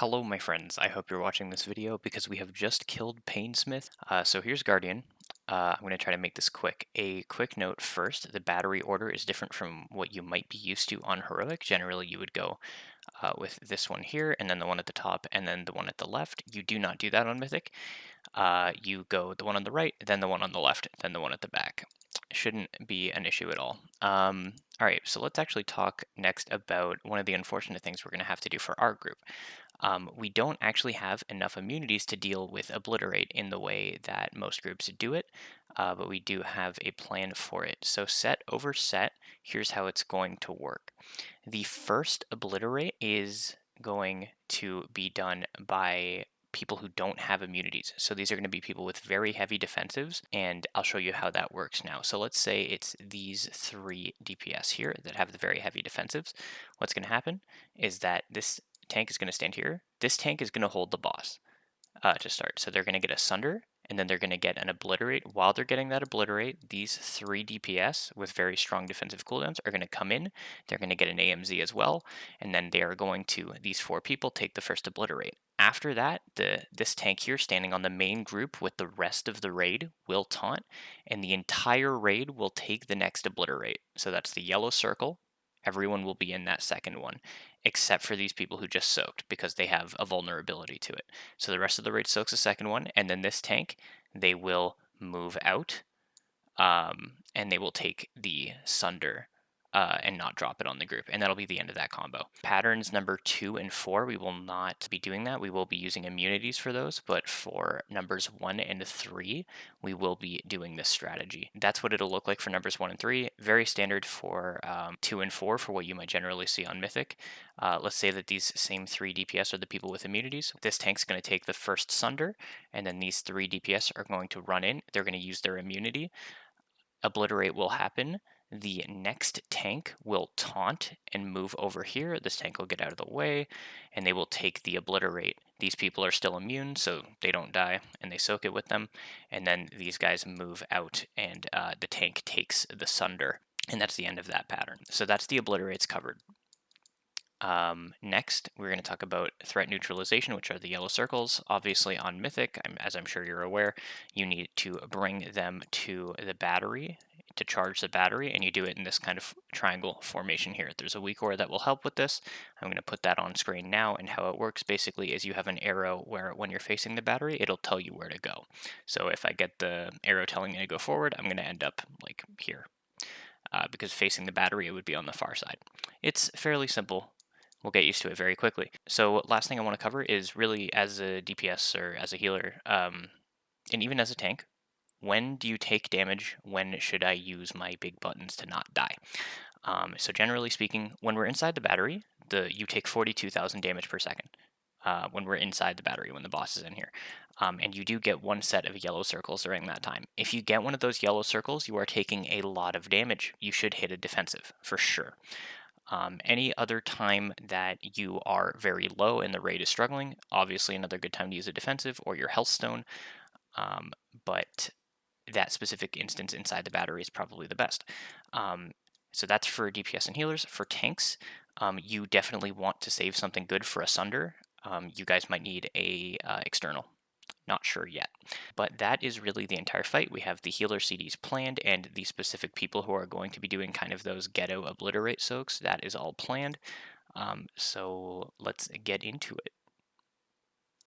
Hello, my friends. I hope you're watching this video because we have just killed Painsmith. So here's Guardian. I'm going to try to make this quick. A quick note first, the battery order is different from what you might be used to on Heroic. Generally, you would go with this one here, and then the one at the top, and then the one at the left. You do not do that on Mythic. You go the one on the right, then the one on the left, then the one at the back. Shouldn't be an issue at all. All right, so let's actually talk next about one of the unfortunate things we're going to have to do for our group. We don't actually have enough immunities to deal with Obliterate in the way that most groups do it, but we do have a plan for it. So set over set, here's how it's going to work. The first Obliterate is going to be done by people who don't have immunities. So these are going to be people with very heavy defensives, and I'll show you how that works now. So let's say it's these 3 DPS here that have the very heavy defensives. What's going to happen is that this tank is going to stand here. This tank is going to hold the boss to start. So they're going to get a Sunder, and then they're going to get an Obliterate. While they're getting that Obliterate, these 3 DPS with very strong defensive cooldowns are going to come in. They're going to get an AMZ as well, and then they are going to, these 4 people, take the first Obliterate. After that, this tank here standing on the main group with the rest of the raid will taunt, and the entire raid will take the next Obliterate. So that's the yellow circle. Everyone will be in that second one, except for these people who just soaked because they have a vulnerability to it. So the rest of the raid soaks the second one, and then this tank, they will move out, and they will take the Sunder and not drop it on the group. And that'll be the end of that combo. Patterns number 2 and 4, we will not be doing that. We will be using immunities for those, but for numbers 1 and 3, we will be doing this strategy. That's what it'll look like for numbers 1 and 3. Very standard for 2 and 4 for what you might generally see on Mythic. Let's say that these same 3 DPS are the people with immunities. This tank's going to take the first Sunder, and then these 3 DPS are going to run in. They're going to use their immunity. Obliterate will happen. The next tank will taunt and move over here. This tank will get out of the way, and they will take the Obliterate. These people are still immune, so they don't die, and they soak it with them. And then these guys move out, and the tank takes the Sunder. And that's the end of that pattern. So that's the Obliterates covered. Next, we're going to talk about threat neutralization, which are the yellow circles. Obviously, on Mythic, as I'm sure you're aware, you need to bring them to the battery to charge the battery, and you do it in this kind of triangle formation here. There's a weakaura that will help with this. I'm going to put that on screen now, and how it works basically is you have an arrow where when you're facing the battery, it'll tell you where to go. So if I get the arrow telling me to go forward, I'm going to end up like here. Because facing the battery, it would be on the far side. It's fairly simple. We'll get used to it very quickly. So last thing I want to cover is really as a DPS or as a healer, and even as a tank, when do you take damage? When should I use my big buttons to not die? So generally speaking, when we're inside the battery, you take 42,000 damage per second. When we're inside the battery, when the boss is in here. And you do get 1 set of yellow circles during that time. If you get one of those yellow circles, you are taking a lot of damage. You should hit a defensive, for sure. Any other time that you are very low and the raid is struggling, obviously another good time to use a defensive or your health stone, but that specific instance inside the battery is probably the best. So that's for DPS and healers. For tanks, you definitely want to save something good for a Sunder. You guys might need a external. Not sure yet. But that is really the entire fight. We have the healer CDs planned and the specific people who are going to be doing kind of those ghetto Obliterate soaks. That is all planned. So let's get into it.